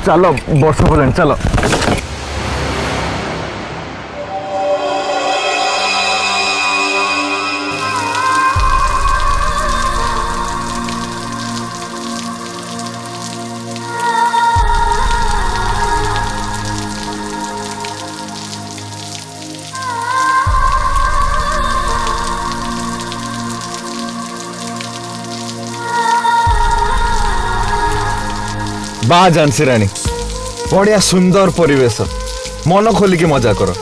चलो बस पड़े चलो बा झांसी रानी बढ़िया सुंदर परिवेश मन खोलिकी मजा कर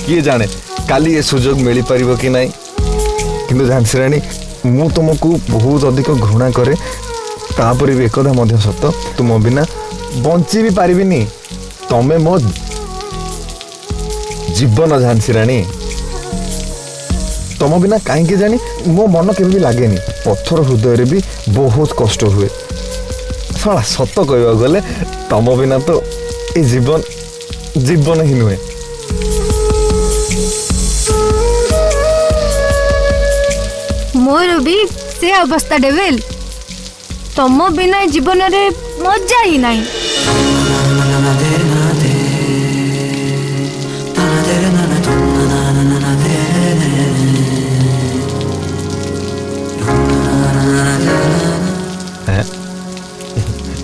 किए जाने काली ये सुजोग मिल पार कि नहीं किंतु झांसी रानी मु तुमको बहुत अधिक घृणा करे तापर भी एकदा मध्य सत तुम बिना बंची भी पारिनी तमें मो जीवन झांसी रानी तुम बिना कहीं जानी मो मन के भी लगे पत्थर हृदय भी बहुत कष्ट हुए साला सत कह गले तम बिना तो ये जीवन जीवन ही नुहे मोर भी से अवस्था डेविल तम बिना जीवन रे मजा ही नहीं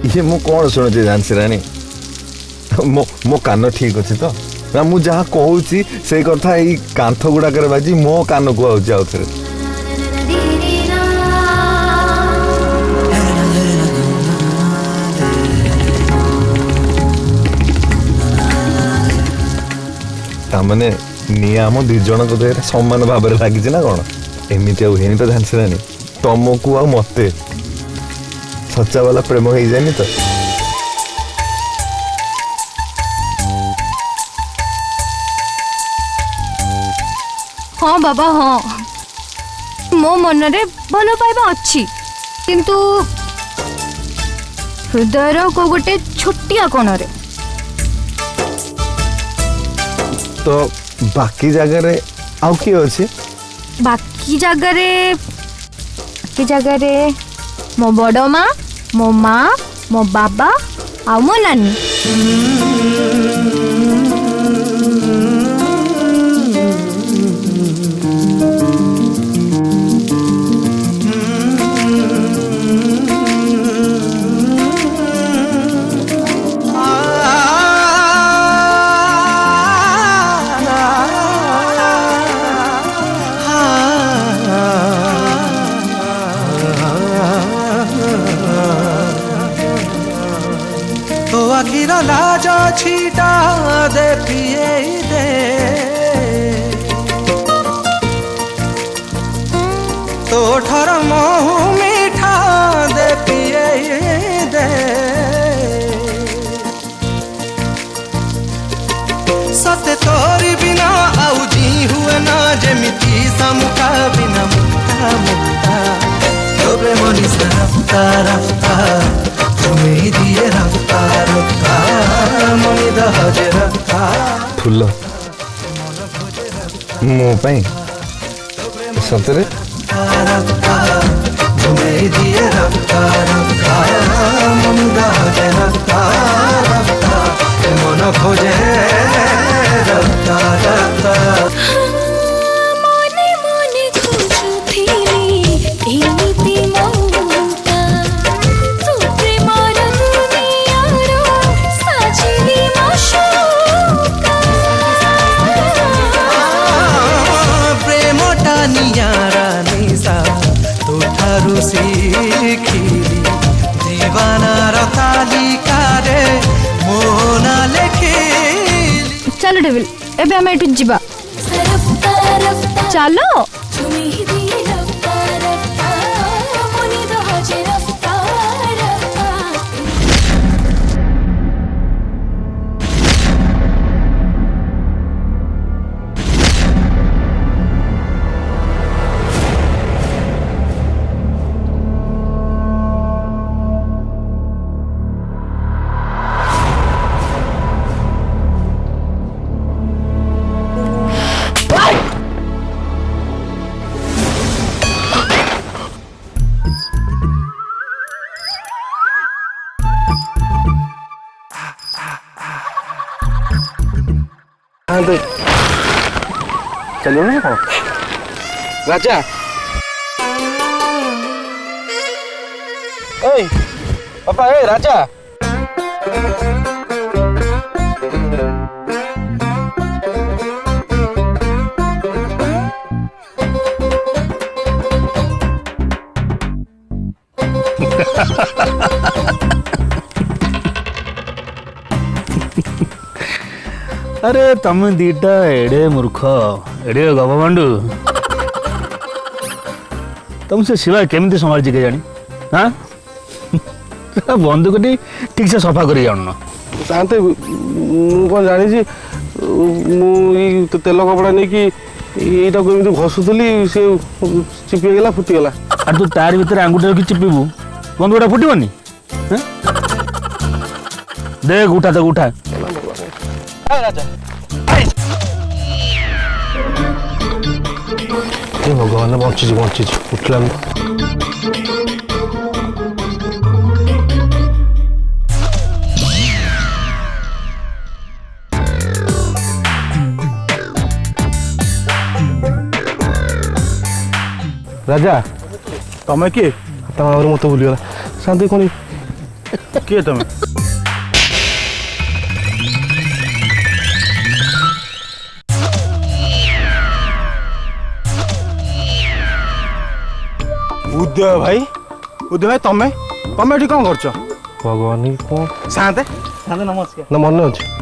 ये मु कौन शुणुची झांसी रानी मो कान ठीक अच्छी तो ना मु जहाँ कहूँ से कथा ये कांथ गुड़ाक बाजी मो कान को आउे आउ थे तामने निया आम दी जन को देहरे समान भाव लगी ना कौन एमती आनी तो झांसी रानी तुमको आ मते सच्चा वाला प्रेम हो जाए तो हाँ बाबा हाँ मो मन रे भल पाइबा अच्छी किंतु हृदय को गोटे छोटिया कोण रे तो बाकी जगह रे आउ किए अच्छे बाकी जगह रे मो बड़ माँ मो माँ मो बाबा आ मो नानी आखिर लाज छीटा दे पिए दे तो ठर महु मीठा दे पिए दे सते तोरी बिना आउ जी हुए ना जेमिति समुखा बिना मुक्ता मुक्ता तो प्रेम निशा रफ्ता रफ्ता तुम्हें दिए रफ्ता रफ्ता मनी दहजे रफ्ता फुल मो पाई सतरे तुम्हें दिए रफ्ता रफ्ता मनी दहजे रफ्ता रफ्ता मन खोजे रफ्ता रफ्ता चलो डेविल एबे हम एटू जिबा चलो शांत चलो ना राजा ए पापा ए राजा अरे तम दीटा एड़े मूर्ख एड़े गभमांडू तुमसे शिवा केमती संभाली के जानी हाँ बंदूक ठीक से सफा कर जान शांत कौन जानी तेल कपड़ा नहीं कि यहीटा को एमती घसुली से चिपीगला फुटीगला और तू तार भीतर आंगुठी रखी चिपीबू बंदूकटा फुटबनी देख उठा देख उठा भगवान बची बची उठला राजा तमें किए मत भूलीगला शांति कौन किए तमें उदय भाई तमें तमें ये कौन कर भगवान कौन शांत नमस्कार ना मन अच्छे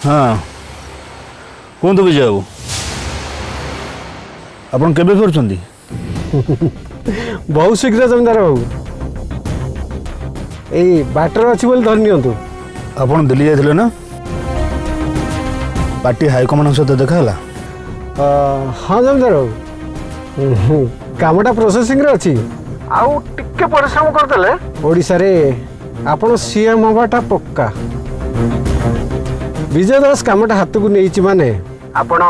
हाँ कहतु विजय बाबू आपन केबे फेरुछंदी बहुत शीघ्र जमींदार बाबू यही बाटर अच्छी बोली धर नियंतु आपन दिल्ली जाइथिले ना पार्टी हाईकमांड सहित देखा है हाँ जमींदार बाबू कामटा प्रोसेसिंग रे अच्छी आउ टिके परिश्रम करदेले ओडिशा रे आपण सीएम हवाटा पक्का विजय दास कामटा हाथ को नहीं माने आपण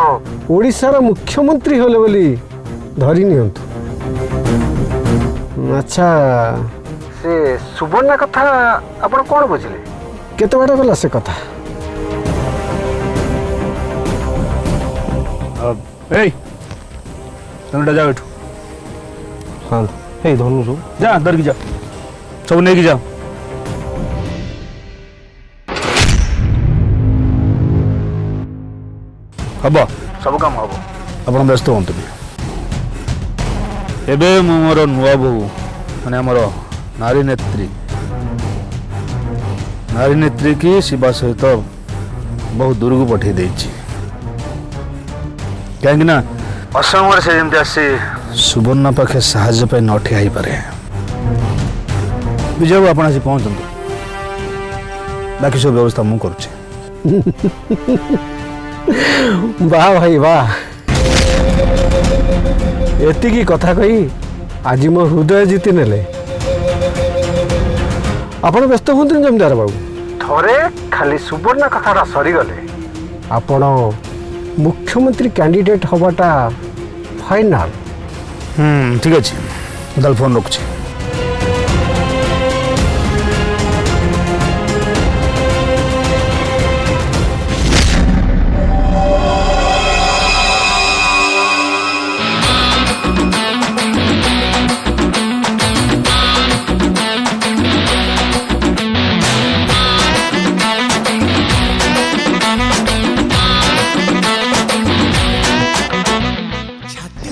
ओडिशार मुख्यमंत्री होले बोली धरी नियंतु अच्छा से सुवर्णा कथा आपण कौन बुझिले केते बड़ा गला से कथा ए तमटा जा बैठो हाँ हे धनु जो जा दर की जा सब नहीं की जा हम सब काम हम आप व्यस्त हूँ एबे मोर नुआ बो माने आमर नारी नेत्री की शिवा सहित बहुत दूर को पठे देछि कहीं ना असमय से जमती आसी सुवर्णा पाखे साहाଯ୍य पे न ठिया पारे विजय बाबू आपण आसी पहुंचंतु बाकी सब व्यवस्था मु करूछि वाह भाई वाह एतिकी कथा कही आज मो हृदय जीति नेले आपण व्यस्त हूँ जमींदार बाबू थरे खाली सुवर्णा कथा सरी गले आपण मुख्यमंत्री कैंडिडेट हवाटा फाइनल ठीक अच्छे ताल फोन रखुच्छी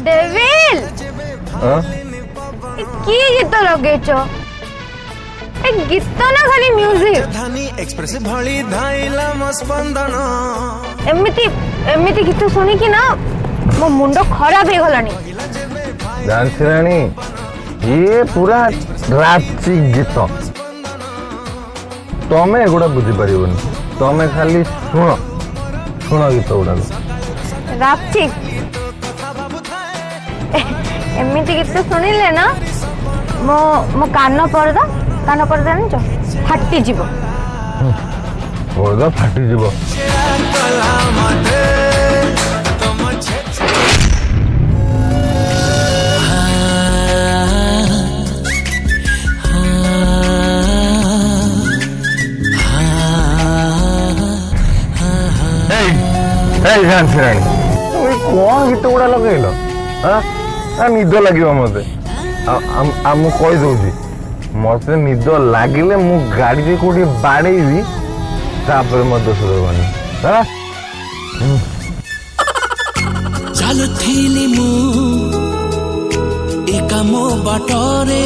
डेविल की गीत लगेच गीत ना खाली म्यूजिक धानी एक्सप्रेस भली धाइला मस्पंदन एमिति एमिति गीत सुनी कि ना मो मुंड खराब हो गलानी जानसी रानी ये पूरा राची गीत तमें एगुड़ा बुझी पारिबनी तमें खाली शुण शुण गीत गुड़ा रापची एमिति गीत सुनिले ना मो मो कान पर्दा जानिଛ फाटी जीव पर्दा फाटी जीव कला मते तुम ଝାନ୍ସି ରାଣୀ ତୁମେ କ'ଣ ଗୀତ ଗୁଡ଼ା ଲଗେଇଲ ନିଦ ଲାଗିବ ମୋତେ ଆଉ ମୁଁ କହିଦେଉଛି ମୋତେ ନିଦ ଲାଗିଲେ ମୁଁ ଗାଡ଼ିରେ କୋଉଠି ବାଡ଼େଇବି ତାପରେ ମଧ୍ୟ ଶୁଣିବନି ଚାଲୁଥିଲି ମୁଁ ଏକା ମୋ ବାଟରେ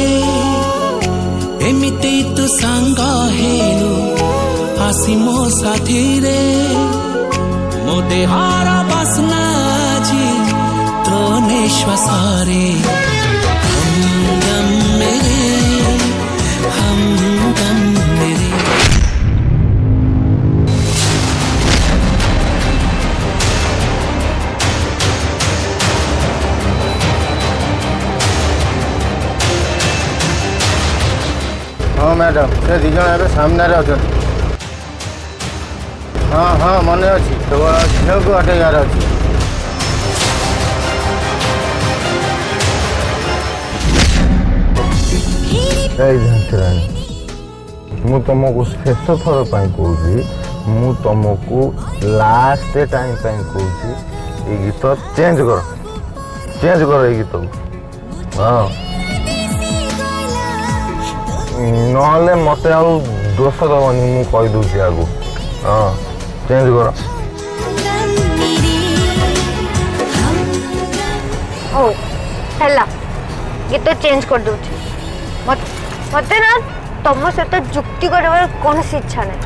ଏମିତି ତୁ ସାଙ୍ଗ ହେଲୁ ଆସି ମୋ ସାଥିରେ ମୋ ଦେହର ବାସ୍ନା ଆଜି ତୋ ନିଶ୍ୱାସରେ हमदम मेरे हाँ मैडम से दी जन ए सामने अच्छा हाँ हाँ मन अच्छी केवल झील को हटेगार अच्छी ଝାନ୍ସି ରାଣୀ ମୁଁ ତୁମକୁ ଶେଷ ଥର ପାଇଁ କହୁଛି ମୁଁ ତୁମକୁ ଲାଷ୍ଟ ଟାଇମ୍ ପାଇଁ କହୁଛି ଏଇ ଗୀତ ଚେଞ୍ଜ କର ଏଇ ଗୀତକୁ ହଁ ନହେଲେ ମୋତେ ଆଉ ଦୋଷ ଦେବନି ମୁଁ କହିଦେଉଛି ଆଗକୁ ହଁ ଚେଞ୍ଜ କର ହଉ ହେଲା ଗୀତ ଚେଞ୍ଜ କରିଦେଉଛି ମତେ ନା ତମ ସହିତ ଯୁକ୍ତି କରିବାର କୌଣସି ଇଚ୍ଛା ନାହିଁ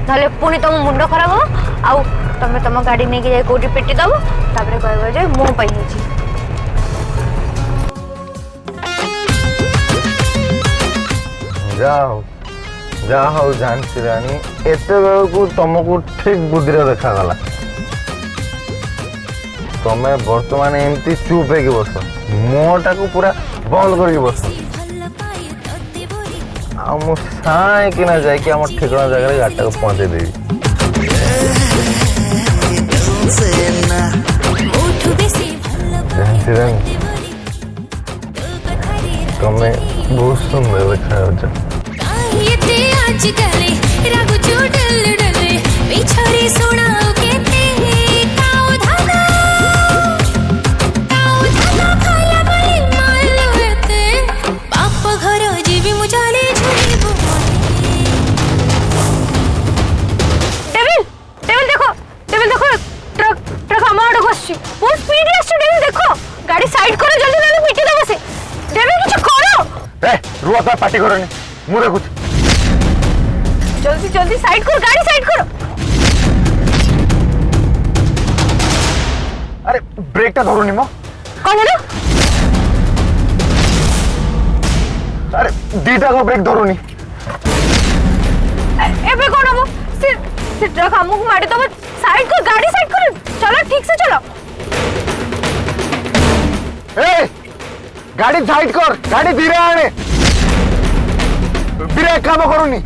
ନହେଲେ ପୁଣି ତମ ମୁଣ୍ଡ ଖରାପ ହବ ଆଉ ତମେ ତମ ଗାଡ଼ି ନେଇକି ଯାଇ କୋଉଠି ପିଟି ଦବ ତାପରେ କହିବ ଯେ ମୋ ପାଇଁ ହେଇଛି ଯାହା ହଉ ଝାନ୍ସି ରାଣୀ ଏତେବେଳକୁ ତମକୁ ଠିକ ବୁଦ୍ଧିରେ ଦେଖାଗଲା ତମେ ବର୍ତ୍ତମାନ ଏମିତି ଚୁପ୍ ହେଇକି ବସ ମୁହଁଟାକୁ ପୁରା ବନ୍ଦ କରିକି ବସ ଆଉ ମୁଁ ସାଇଁକିନା ଯାଇକି ଆମ ଠିକଣା ଜାଗାରେ ଗାଡ଼ିଟାକୁ ପହଞ୍ଚେଇ ଦେବି ଝାନ୍ସି ରାଣୀ ତମେ ବହୁତ ସୁନ୍ଦର ଦେଖାଯାଉଛ गाड़ी साइड करो जल्दी जल्दी पीटी दबो से डेविल कुछ करो रुआ तो पार्टी करो मु देखुच जल्दी जल्दी साइड करो गाड़ी साइड करो अरे ब्रेक टा धरुनी मो कौन है ना अरे दीटा को ब्रेक धरुनी एबे कौन हो से ट्रक हमको मारी दबो साइड कर गाड़ी साइड करो चलो ठीक से चलो ए गाड़ी साइड कर गाड़ी धीरे आने ब्रेक काम करूनी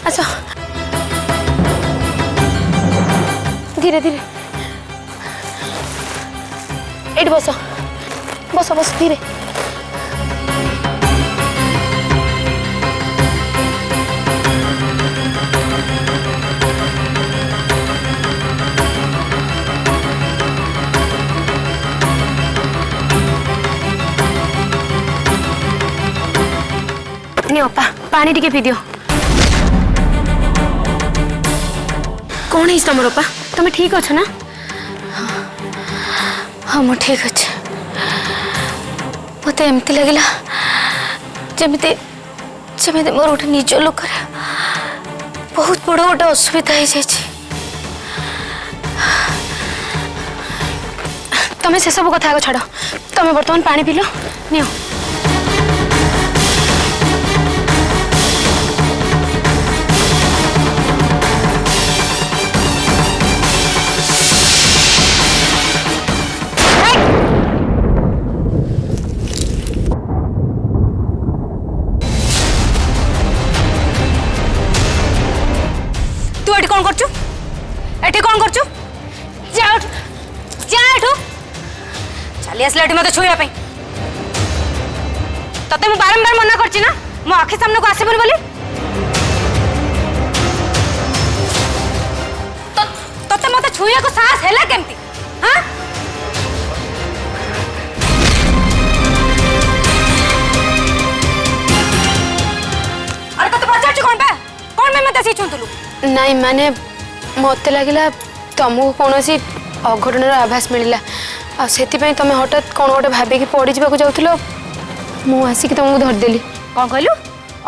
आस धीरे धीरे एट बस बस बस धीरे अपा पानी टिके पी दियो कौन है तुम अपा तुम ठीक अच्छे ना हाँ मु ठीक अच्छे मत एमती लगे जमी जमी मोर गोटे निज लोक बहुत बड़ गोटे असुविधा हो जाए तुम्हें से सब कथा छाड़ तुम्हें बर्तमान पानी पील नियो कौन करचु एठी कौन करचु जा जा एठू चली आसले मत छुआ तते मु बारंबार मना करची ना मो आखि सामने को आसीबनी बोली तते मत छुआ को साहस हैला केमती हां अरे तते पचाच कौन मैं मत सीचुंतलु नहीं माने मत लगिला तुमको कौन अघटन आभास मिलला से तुम हठात कौन गोटे भाविकी पड़ जावाक जाऊल मुसिक तुमको धरदेली कौन कहलु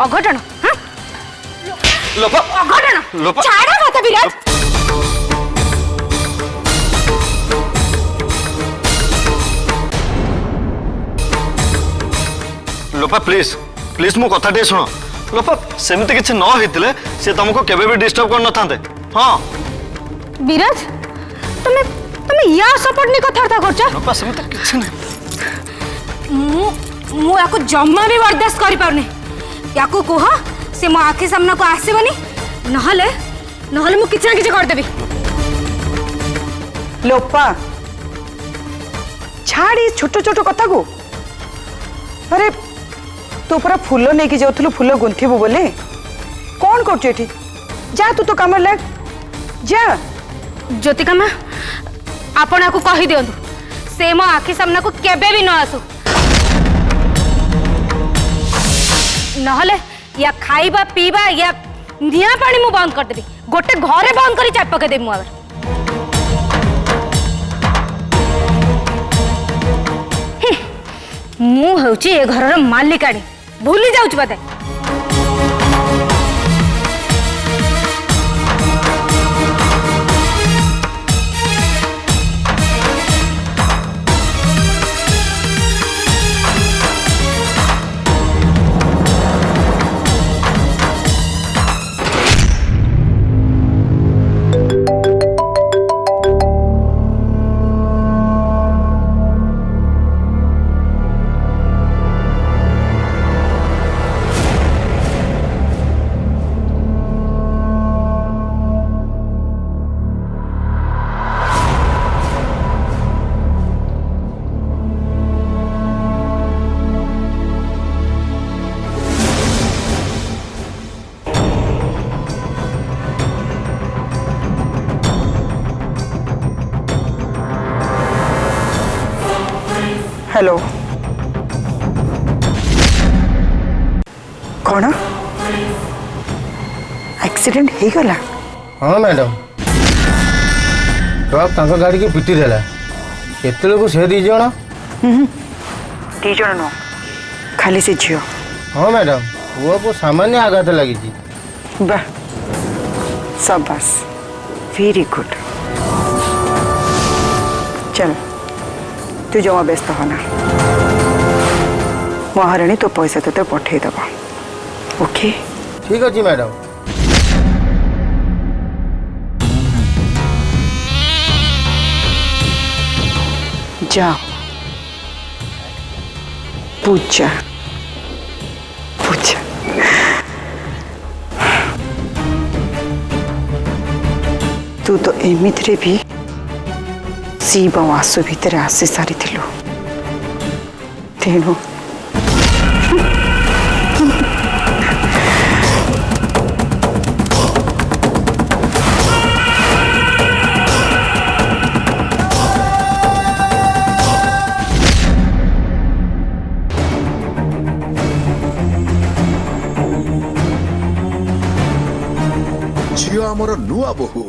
अघटन अघटन छाड़ मत विराज लोपा प्लीज प्लीज मो कथा टे सुनो लोपा सेमती किसी न होते से तुमको केबे भी डिस्टर्ब कर नथांते हां विराज तुमे तुमे या सपोर्ट नहीं कथार्था करछ लोपा सेमती किसी नहीं मु याको जम्मा भी बर्दाश्त करि पाउनी याको कोह से मो आखि सामना को आसीबनी नहले नहले मु किछ ना किछ कर देबी लोपा छाड़ी छोट छोट कथा को अरे तू पूरा फूल नहीं जाऊलु फूल गुंथबू बोले कौन कर जा तू तो कम लग जा ज्योतिका माँ आपण आपको कही दिंतु से मो आखि सामना को केबे भी न आसू नहले या खाइबा पीबा या निया पानी मु बंद कर देबी गोटे घरे बंद करी चाप पके देबी मु मु होची ए घरर मालिकाणी भूली जाऊच बदे हेलो कौन एक्सीडेंट हो गला हाँ मैडम ट्रक तांका गाड़ी की पिटी देला केतले को से दी जण नुह खाली से झील हाँ मैडम वो को सामान्य आघात लगी वाह शाबाश वेरी गुड चल तू जमा व्यस्त होना महाराणी तो पैसा तो पठेदेव ओके ठीक अच्छे मैडम जाओ पूजा पूजा तो एमितिरे भी शिव और आसु भितर आसी सारी तेणु ଝିଅ ଆମର ନୂଆ ବୋହୂ